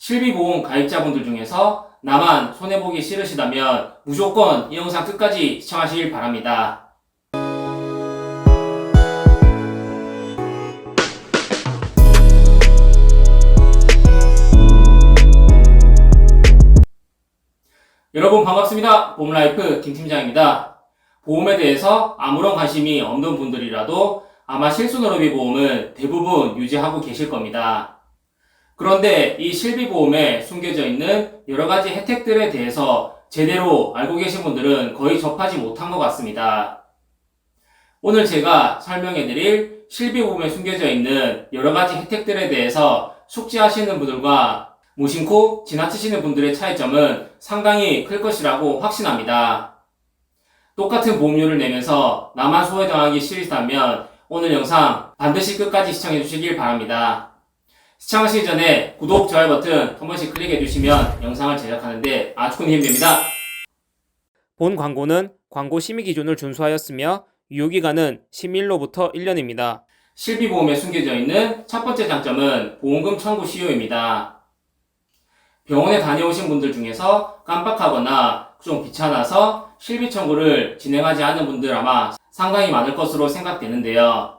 실비보험 가입자분들 중에서 나만 손해보기 싫으시다면 무조건 이 영상 끝까지 시청하시길 바랍니다. 여러분 반갑습니다. 보험라이프 김팀장입니다. 보험에 대해서 아무런 관심이 없는 분들이라도 아마 실손의료비 보험은 대부분 유지하고 계실 겁니다. 그런데 이 실비보험에 숨겨져 있는 여러가지 혜택들에 대해서 제대로 알고 계신 분들은 거의 접하지 못한 것 같습니다. 오늘 제가 설명해드릴 실비보험에 숨겨져 있는 여러가지 혜택들에 대해서 숙지하시는 분들과 무심코 지나치시는 분들의 차이점은 상당히 클 것이라고 확신합니다. 똑같은 보험료를 내면서 나만 소외당하기 싫으시다면 오늘 영상 반드시 끝까지 시청해 주시길 바랍니다. 시청하시기 전에 구독, 좋아요 버튼 한 번씩 클릭해 주시면 영상을 제작하는데 아주 큰 힘이 됩니다. 본 광고는 광고 심의 기준을 준수하였으며 유효기간은 11로부터 1년입니다. 실비보험에 숨겨져 있는 첫 번째 장점은 보험금 청구 시효입니다. 병원에 다녀오신 분들 중에서 깜빡하거나 좀 귀찮아서 실비 청구를 진행하지 않은 분들 아마 상당히 많을 것으로 생각되는데요.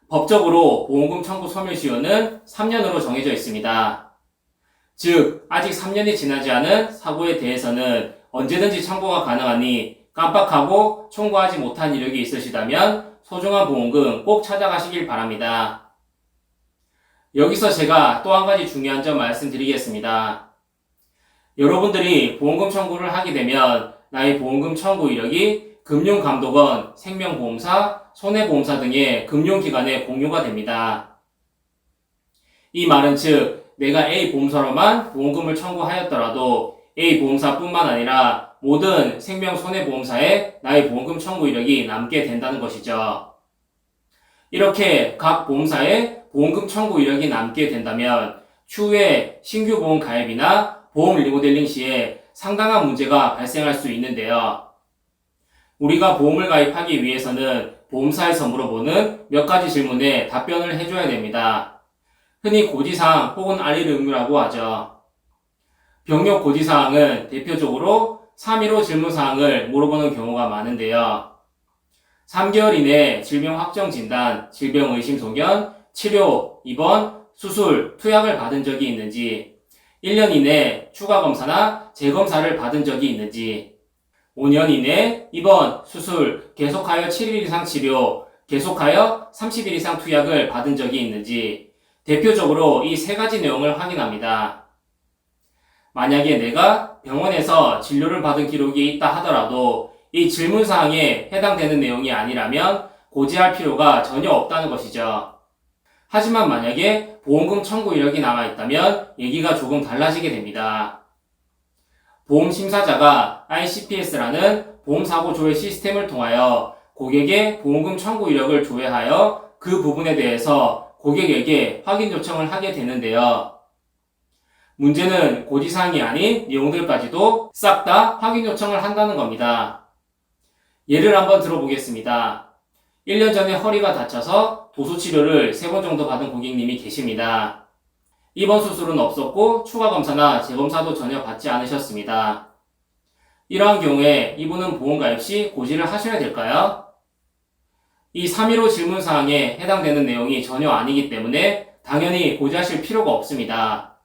법적으로 보험금 청구 소멸시효는 3년으로 정해져 있습니다. 즉, 아직 3년이 지나지 않은 사고에 대해서는 언제든지 청구가 가능하니 깜빡하고 청구하지 못한 이력이 있으시다면 소중한 보험금 꼭 찾아가시길 바랍니다. 여기서 제가 또 한 가지 중요한 점 말씀드리겠습니다. 여러분들이 보험금 청구를 하게 되면 나의 보험금 청구 이력이 금융감독원, 생명보험사, 손해보험사 등의 금융기관에 공유가 됩니다. 이 말은 즉 내가 A 보험사로만 보험금을 청구하였더라도 A 보험사뿐만 아니라 모든 생명 손해보험사에 나의 보험금 청구 이력이 남게 된다는 것이죠. 이렇게 각 보험사에 보험금 청구 이력이 남게 된다면 추후에 신규 보험 가입이나 보험 리모델링 시에 상당한 문제가 발생할 수 있는데요. 우리가 보험을 가입하기 위해서는 보험사에서 물어보는 몇 가지 질문에 답변을 해줘야 됩니다. 흔히 고지사항 혹은 알릴 의무라고 하죠. 병력 고지사항은 대표적으로 315 질문사항을 물어보는 경우가 많은데요. 3개월 이내 질병 확정 진단, 질병 의심 소견, 치료, 입원, 수술, 투약을 받은 적이 있는지, 1년 이내 추가 검사나 재검사를 받은 적이 있는지, 5년 이내 입원, 수술, 계속하여 7일 이상 치료, 계속하여 30일 이상 투약을 받은 적이 있는지, 대표적으로 이 세 가지 내용을 확인합니다. 만약에 내가 병원에서 진료를 받은 기록이 있다 하더라도 이 질문사항에 해당되는 내용이 아니라면 고지할 필요가 전혀 없다는 것이죠. 하지만 만약에 보험금 청구 이력이 남아있다면 얘기가 조금 달라지게 됩니다. 보험심사자가 ICPS라는 보험사고 조회 시스템을 통하여 고객의 보험금 청구 이력을 조회하여 그 부분에 대해서 고객에게 확인 요청을 하게 되는데요. 문제는 고지사항이 아닌 내용들까지도 싹 다 확인 요청을 한다는 겁니다. 예를 한번 들어보겠습니다. 1년 전에 허리가 다쳐서 도수치료를 3번 정도 받은 고객님이 계십니다. 입원 수술은 없었고 추가 검사나 재검사도 전혀 받지 않으셨습니다. 이러한 경우에 이분은 보험 가입 시 고지를 하셔야 될까요? 이 315 질문사항에 해당되는 내용이 전혀 아니기 때문에 당연히 고지하실 필요가 없습니다.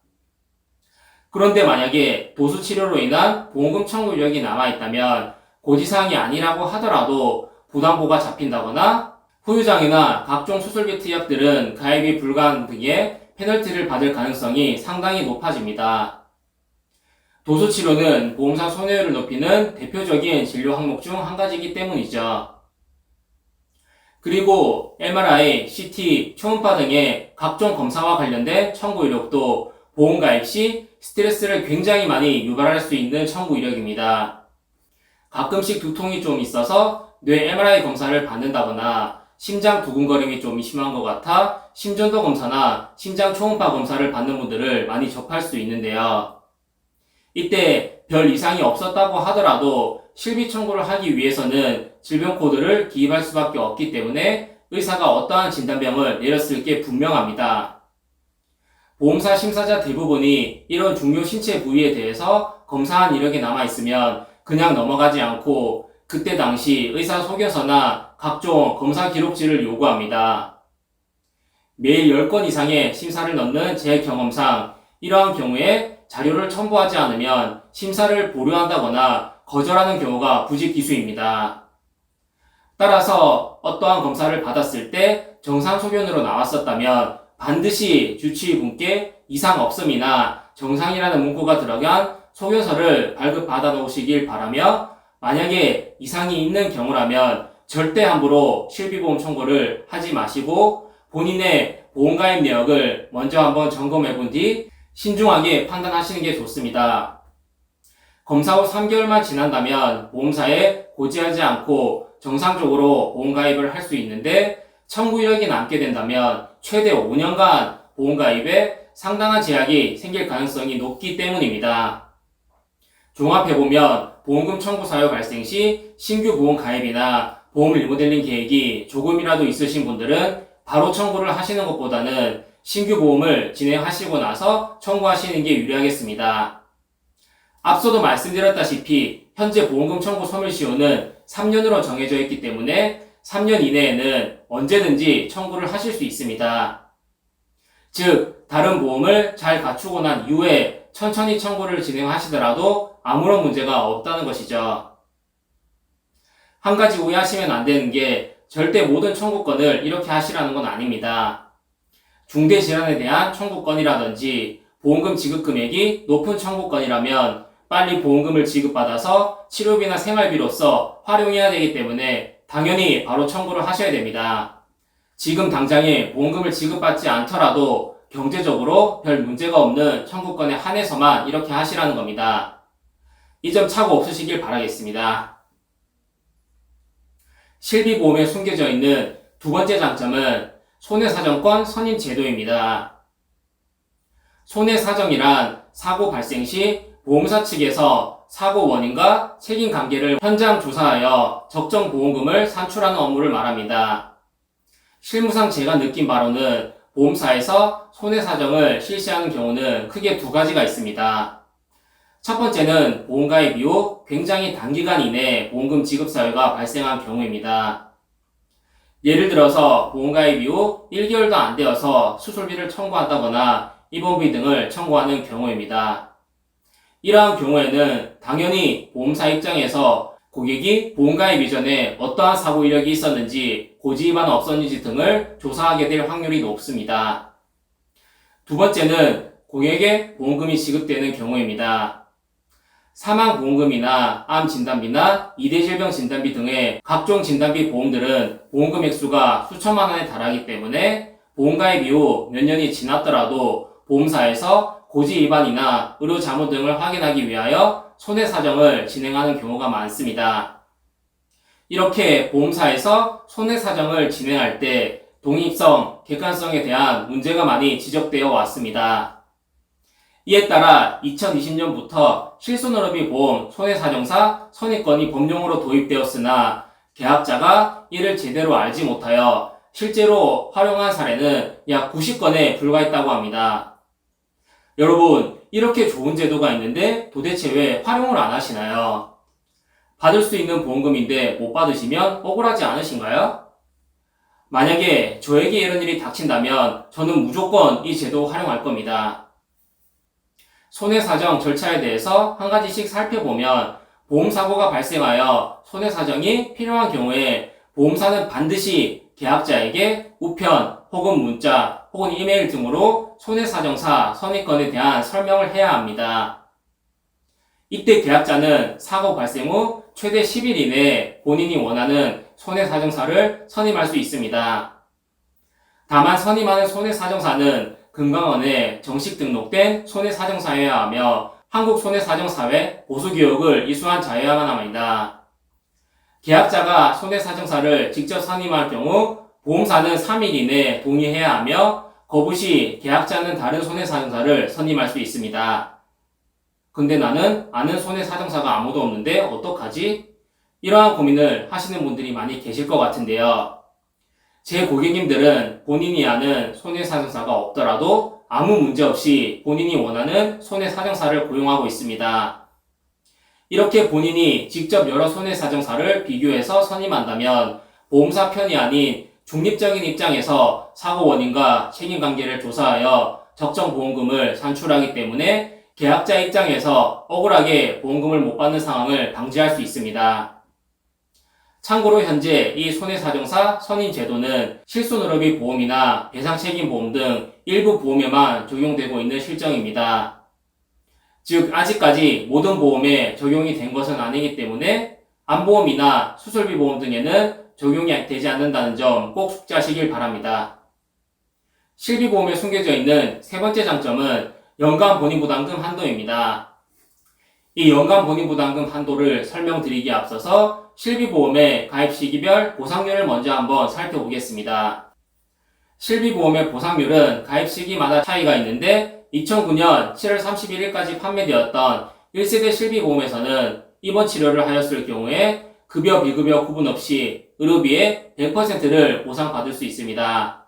그런데 만약에 도수치료로 인한 보험금 청구 이력이 남아있다면 고지사항이 아니라고 하더라도 부담보가 잡힌다거나 후유장애나 각종 수술비 특약들은 가입이 불가한 등의 페널티를 받을 가능성이 상당히 높아집니다. 도수치료는 보험사 손해율을 높이는 대표적인 진료 항목 중 한 가지이기 때문이죠. 그리고 MRI, CT, 초음파 등의 각종 검사와 관련된 청구 이력도 보험 가입 시 스트레스를 굉장히 많이 유발할 수 있는 청구 이력입니다. 가끔씩 두통이 좀 있어서 뇌 MRI 검사를 받는다거나 심장 두근거림이 좀 심한 것 같아 심전도 검사나 심장 초음파 검사를 받는 분들을 많이 접할 수 있는데요. 이때 별 이상이 없었다고 하더라도 실비 청구를 하기 위해서는 질병 코드를 기입할 수밖에 없기 때문에 의사가 어떠한 진단명을 내렸을 게 분명합니다. 보험사 심사자 대부분이 이런 중요 신체 부위에 대해서 검사한 이력이 남아있으면 그냥 넘어가지 않고 그때 당시 의사 소견서나 각종 검사 기록지를 요구합니다. 매일 10건 이상의 심사를 넣는 제 경험상 이러한 경우에 자료를 첨부하지 않으면 심사를 보류한다거나 거절하는 경우가 부직기수입니다. 따라서 어떠한 검사를 받았을 때 정상 소견으로 나왔었다면 반드시 주치의분께 이상 없음이나 정상이라는 문구가 들어간 소견서를 발급받아 놓으시길 바라며, 만약에 이상이 있는 경우라면 절대 함부로 실비보험 청구를 하지 마시고 본인의 보험가입 내역을 먼저 한번 점검해 본 뒤 신중하게 판단하시는 게 좋습니다. 검사 후 3개월만 지난다면 보험사에 고지하지 않고 정상적으로 보험가입을 할 수 있는데, 청구 이력이 남게 된다면 최대 5년간 보험가입에 상당한 제약이 생길 가능성이 높기 때문입니다. 종합해보면 보험금 청구 사유 발생 시 신규 보험 가입이나 보험 리모델링 계획이 조금이라도 있으신 분들은 바로 청구를 하시는 것보다는 신규 보험을 진행하시고 나서 청구하시는 게 유리하겠습니다. 앞서도 말씀드렸다시피 현재 보험금 청구 소멸시효는 3년으로 정해져 있기 때문에 3년 이내에는 언제든지 청구를 하실 수 있습니다. 즉, 다른 보험을 잘 갖추고 난 이후에 천천히 청구를 진행하시더라도 아무런 문제가 없다는 것이죠. 한 가지 오해하시면 안 되는 게 절대 모든 청구권을 이렇게 하시라는 건 아닙니다. 중대질환에 대한 청구권이라든지 보험금 지급 금액이 높은 청구권이라면 빨리 보험금을 지급받아서 치료비나 생활비로서 활용해야 되기 때문에 당연히 바로 청구를 하셔야 됩니다. 지금 당장에 보험금을 지급받지 않더라도 경제적으로 별 문제가 없는 청구권에 한해서만 이렇게 하시라는 겁니다. 이 점 착오 없으시길 바라겠습니다. 실비보험에 숨겨져 있는 두 번째 장점은 손해사정권 선임 제도입니다. 손해사정이란 사고 발생 시 보험사 측에서 사고 원인과 책임 관계를 현장 조사하여 적정 보험금을 산출하는 업무를 말합니다. 실무상 제가 느낀 바로는 보험사에서 손해사정을 실시하는 경우는 크게 두 가지가 있습니다. 첫 번째는 보험가입 이후 굉장히 단기간 이내에 보험금 지급 사유가 발생한 경우입니다. 예를 들어서 보험가입 이후 1개월도 안 되어서 수술비를 청구한다거나 입원비 등을 청구하는 경우입니다. 이러한 경우에는 당연히 보험사 입장에서 고객이 보험가입 이전에 어떠한 사고 이력이 있었는지, 고지 위반 없었는지 등을 조사하게 될 확률이 높습니다. 두 번째는 고객의 보험금이 지급되는 경우입니다. 사망보험금이나 암진단비나 2대 질병 진단비 등의 각종 진단비 보험들은 보험금 액수가 수천만 원에 달하기 때문에 보험가입 이후 몇 년이 지났더라도 보험사에서 고지 위반이나 의료 자문 등을 확인하기 위하여 손해사정을 진행하는 경우가 많습니다. 이렇게 보험사에서 손해사정을 진행할 때 독립성, 객관성에 대한 문제가 많이 지적되어 왔습니다. 이에 따라 2020년부터 실손의료비보험 손해사정사 선임권이 법령으로 도입되었으나 계약자가 이를 제대로 알지 못하여 실제로 활용한 사례는 약 90건에 불과했다고 합니다. 여러분, 이렇게 좋은 제도가 있는데 도대체 왜 활용을 안 하시나요? 받을 수 있는 보험금인데 못 받으시면 억울하지 않으신가요? 만약에 저에게 이런 일이 닥친다면 저는 무조건 이 제도 활용할 겁니다. 손해사정 절차에 대해서 한 가지씩 살펴보면, 보험사고가 발생하여 손해사정이 필요한 경우에 보험사는 반드시 계약자에게 우편 혹은 문자 혹은 이메일 등으로 손해사정사 선임권에 대한 설명을 해야 합니다. 이때 계약자는 사고 발생 후 최대 10일 이내에 본인이 원하는 손해사정사를 선임할 수 있습니다. 다만 선임하는 손해사정사는 금감원에 정식 등록된 손해사정사여야 하며 한국손해사정사회 보수교육을 이수한 자여야만 합니다. 계약자가 손해사정사를 직접 선임할 경우 보험사는 3일 이내에 동의해야 하며 거부 시 계약자는 다른 손해사정사를 선임할 수 있습니다. 근데 나는 아는 손해사정사가 아무도 없는데 어떡하지? 이러한 고민을 하시는 분들이 많이 계실 것 같은데요. 제 고객님들은 본인이 아는 손해사정사가 없더라도 아무 문제 없이 본인이 원하는 손해사정사를 고용하고 있습니다. 이렇게 본인이 직접 여러 손해사정사를 비교해서 선임한다면 보험사 편이 아닌 중립적인 입장에서 사고 원인과 책임관계를 조사하여 적정 보험금을 산출하기 때문에 계약자 입장에서 억울하게 보험금을 못 받는 상황을 방지할 수 있습니다. 참고로 현재 이 손해사정사 선임 제도는 실손의료비 보험이나 배상책임보험 등 일부 보험에만 적용되고 있는 실정입니다. 즉 아직까지 모든 보험에 적용이 된 것은 아니기 때문에 암보험이나 수술비 보험 등에는 적용이 되지 않는다는 점 꼭 숙지하시길 바랍니다. 실비보험에 숨겨져 있는 세 번째 장점은 연간 본인부담금 한도입니다. 이 연간 본인부담금 한도를 설명드리기에 앞서서 실비보험의 가입 시기별 보상률을 먼저 한번 살펴보겠습니다. 실비보험의 보상률은 가입 시기마다 차이가 있는데 2009년 7월 31일까지 판매되었던 1세대 실비보험에서는 입원 치료를 하였을 경우에 급여 비급여 구분 없이 의료비의 100%를 보상받을 수 있습니다.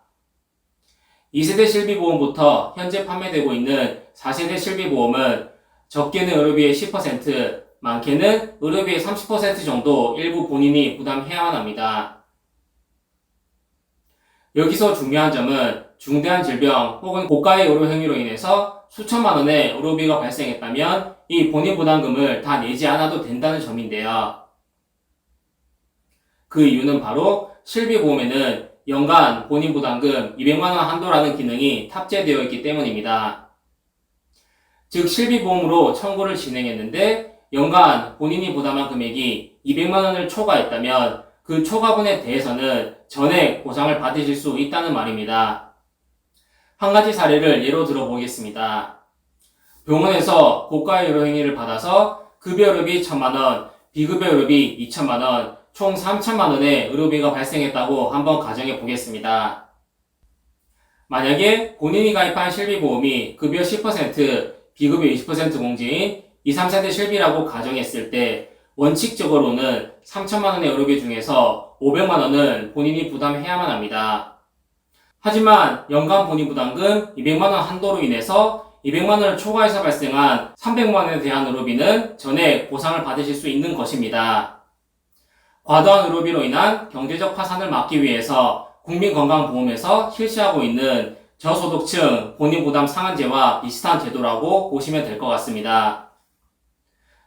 2세대 실비보험부터 현재 판매되고 있는 4세대 실비보험은 적게는 의료비의 10%, 많게는 의료비의 30% 정도 일부 본인이 부담해야만 합니다. 여기서 중요한 점은 중대한 질병 혹은 고가의 의료 행위로 인해서 수천만 원의 의료비가 발생했다면 이 본인 부담금을 다 내지 않아도 된다는 점인데요. 그 이유는 바로 실비보험에는 연간 본인 부담금 200만원 한도라는 기능이 탑재되어 있기 때문입니다. 즉 실비보험으로 청구를 진행했는데 연간 본인이 부담한 금액이 200만원을 초과했다면 그 초과분에 대해서는 전액 보상을 받으실 수 있다는 말입니다. 한 가지 사례를 예로 들어보겠습니다. 병원에서 고가의 의료 행위를 받아서 급여 의료비 1,000만원, 비급여 의료비 2,000만원, 총 3,000만원의 의료비가 발생했다고 한번 가정해 보겠습니다. 만약에 본인이 가입한 실비보험이 급여 10%, 비급여 20% 공제인 2, 3세대 실비라고 가정했을 때 원칙적으로는 3,000만원의 의료비 중에서 500만원은 본인이 부담해야만 합니다. 하지만 연간 본인 부담금 200만원 한도로 인해서 200만원을 초과해서 발생한 300만원에 대한 의료비는 전액 보상을 받으실 수 있는 것입니다. 과도한 의료비로 인한 경제적 파산을 막기 위해서 국민건강보험에서 실시하고 있는 저소득층 본인부담 상한제와 비슷한 제도라고 보시면 될 것 같습니다.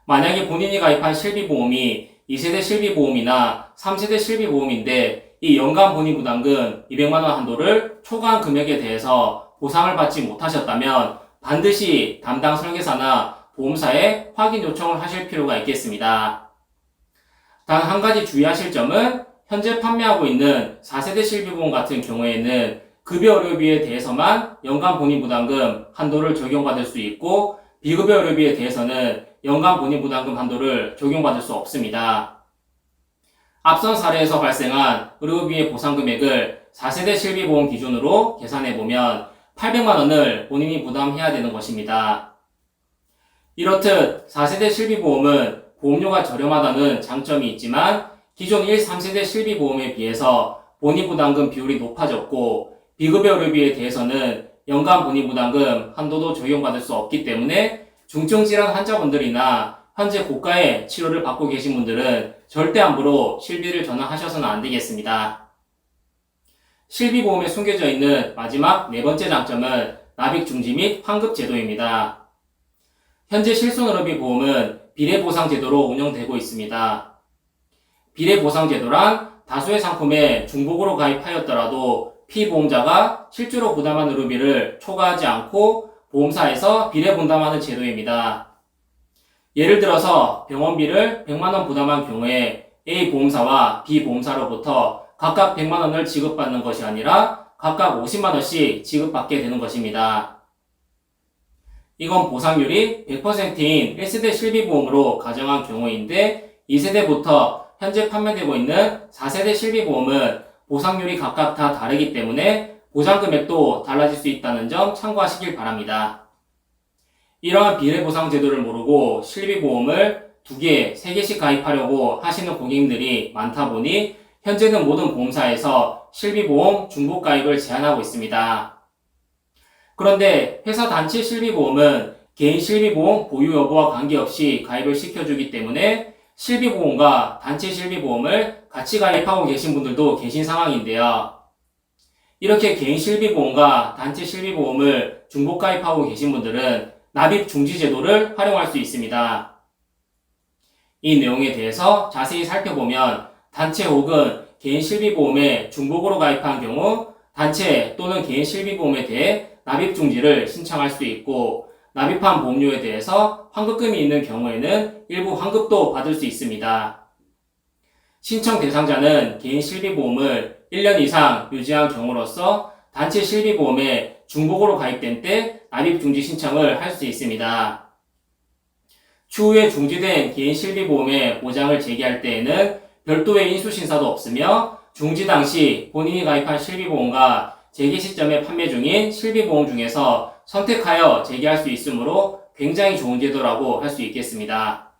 만약에 본인이 가입한 실비보험이 2세대 실비보험이나 3세대 실비보험인데 이 연간 본인부담금 200만원 한도를 초과한 금액에 대해서 보상을 받지 못하셨다면 반드시 담당 설계사나 보험사에 확인 요청을 하실 필요가 있겠습니다. 단 한 가지 주의하실 점은 현재 판매하고 있는 4세대 실비보험 같은 경우에는 급여 의료비에 대해서만 연간 본인부담금 한도를 적용받을 수 있고 비급여 의료비에 대해서는 연간 본인부담금 한도를 적용받을 수 없습니다. 앞선 사례에서 발생한 의료비의 보상금액을 4세대 실비보험 기준으로 계산해보면 800만원을 본인이 부담해야 되는 것입니다. 이렇듯 4세대 실비보험은 보험료가 저렴하다는 장점이 있지만 기존 1, 3세대 실비보험에 비해서 본인부담금 비율이 높아졌고 비급여 의료비에 대해서는 연간 본인부담금 한도도 적용받을 수 없기 때문에 중증질환 환자분들이나 현재 고가의 치료를 받고 계신 분들은 절대 함부로 실비를 전환하셔서는 안 되겠습니다. 실비보험에 숨겨져 있는 마지막 네 번째 장점은 납입 중지 및 환급 제도입니다. 현재 실손의료비 보험은 비례보상제도로 운영되고 있습니다. 비례보상제도란 다수의 상품에 중복으로 가입하였더라도 피보험자가 실제로 부담한 의료비를 초과하지 않고 보험사에서 비례분담하는 제도입니다. 예를 들어서 병원비를 100만원 부담한 경우에 A 보험사와 B 보험사로부터 각각 100만원을 지급받는 것이 아니라 각각 50만원씩 지급받게 되는 것입니다. 이건 보상률이 100%인 1세대 실비보험으로 가정한 경우인데 2세대부터 현재 판매되고 있는 4세대 실비보험은 보상률이 각각 다 다르기 때문에 보장금액도 달라질 수 있다는 점 참고하시길 바랍니다. 이러한 비례보상 제도를 모르고 실비보험을 2개, 3개씩 가입하려고 하시는 고객님들이 많다 보니 현재는 모든 보험사에서 실비보험 중복 가입을 제한하고 있습니다. 그런데 회사 단체 실비보험은 개인 실비보험 보유 여부와 관계없이 가입을 시켜주기 때문에 실비보험과 단체 실비보험을 같이 가입하고 계신 분들도 계신 상황인데요. 이렇게 개인 실비보험과 단체 실비보험을 중복 가입하고 계신 분들은 납입 중지 제도를 활용할 수 있습니다. 이 내용에 대해서 자세히 살펴보면 단체 혹은 개인 실비보험에 중복으로 가입한 경우 단체 또는 개인 실비보험에 대해 납입 중지를 신청할 수 있고 납입한 보험료에 대해서 환급금이 있는 경우에는 일부 환급도 받을 수 있습니다. 신청 대상자는 개인 실비보험을 1년 이상 유지한 경우로서 단체 실비보험에 중복으로 가입된 때 납입 중지 신청을 할 수 있습니다. 추후에 중지된 개인 실비보험의 보장을 제기할 때에는 별도의 인수신사도 없으며 중지 당시 본인이 가입한 실비보험과 제기 시점에 판매 중인 실비보험 중에서 선택하여 제기할 수 있으므로 굉장히 좋은 제도라고 할 수 있겠습니다.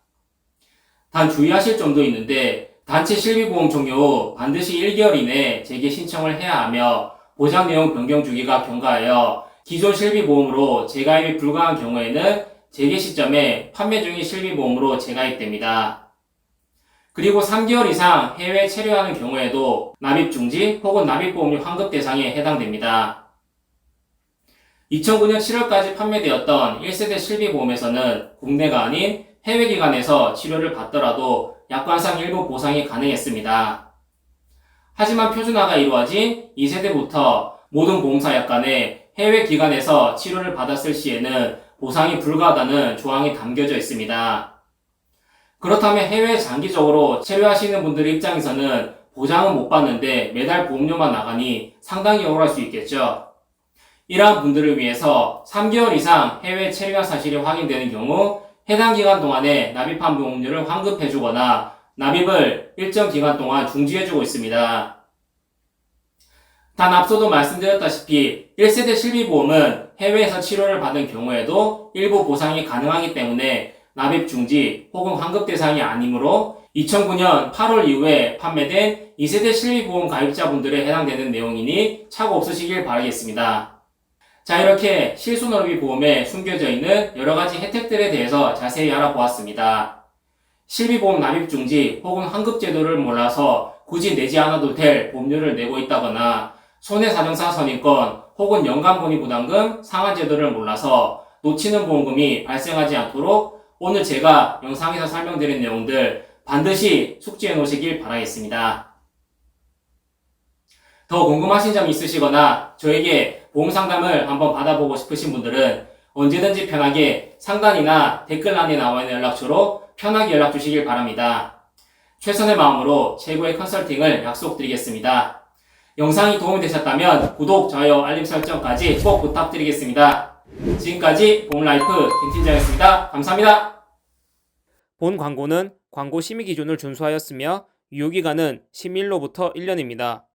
단 주의하실 점도 있는데 단체 실비보험 종료 후 반드시 1개월 이내에 재개 신청을 해야 하며 보장 내용 변경 주기가 경과하여 기존 실비보험으로 재가입이 불가한 경우에는 재개 시점에 판매 중인 실비보험으로 재가입됩니다. 그리고 3개월 이상 해외에 체류하는 경우에도 납입 중지 혹은 납입보험료 환급 대상에 해당됩니다. 2009년 7월까지 판매되었던 1세대 실비보험에서는 국내가 아닌 해외 기관에서 치료를 받더라도 약관상 일부 보상이 가능했습니다. 하지만 표준화가 이루어진 2세대부터 모든 보험사 약관에 해외 기관에서 치료를 받았을 시에는 보상이 불가하다는 조항이 담겨져 있습니다. 그렇다면 해외에 장기적으로 체류하시는 분들의 입장에서는 보장은 못 받는데 매달 보험료만 나가니 상당히 억울할 수 있겠죠. 이러한 분들을 위해서 3개월 이상 해외 체류한 사실이 확인되는 경우 해당 기간 동안에 납입한 보험료를 환급해주거나 납입을 일정 기간 동안 중지해주고 있습니다. 단 앞서도 말씀드렸다시피 1세대 실비보험은 해외에서 치료를 받은 경우에도 일부 보상이 가능하기 때문에 납입 중지 혹은 환급 대상이 아니므로 2009년 8월 이후에 판매된 2세대 실비보험 가입자분들에 해당되는 내용이니 착오 없으시길 바라겠습니다. 자, 이렇게 실손업의 보험에 숨겨져 있는 여러가지 혜택들에 대해서 자세히 알아보았습니다. 실비보험 납입 중지 혹은 환급 제도를 몰라서 굳이 내지 않아도 될 보험료를 내고 있다거나 손해사정사 선임권 혹은 연간본의 부담금 상환 제도를 몰라서 놓치는 보험금이 발생하지 않도록 오늘 제가 영상에서 설명드린 내용들 반드시 숙지해 놓으시길 바라겠습니다. 더 궁금하신 점 있으시거나 저에게 보험 상담을 한번 받아보고 싶으신 분들은 언제든지 편하게 상단이나 댓글란에 나와 있는 연락처로 편하게 연락 주시길 바랍니다. 최선의 마음으로 최고의 컨설팅을 약속드리겠습니다. 영상이 도움이 되셨다면 구독, 좋아요, 알림 설정까지 꼭 부탁드리겠습니다. 지금까지 보험라이프 김팀장이었습니다. 감사합니다. 본 광고는 광고 심의 기준을 준수하였으며 유효기간은 10일로부터 1년입니다.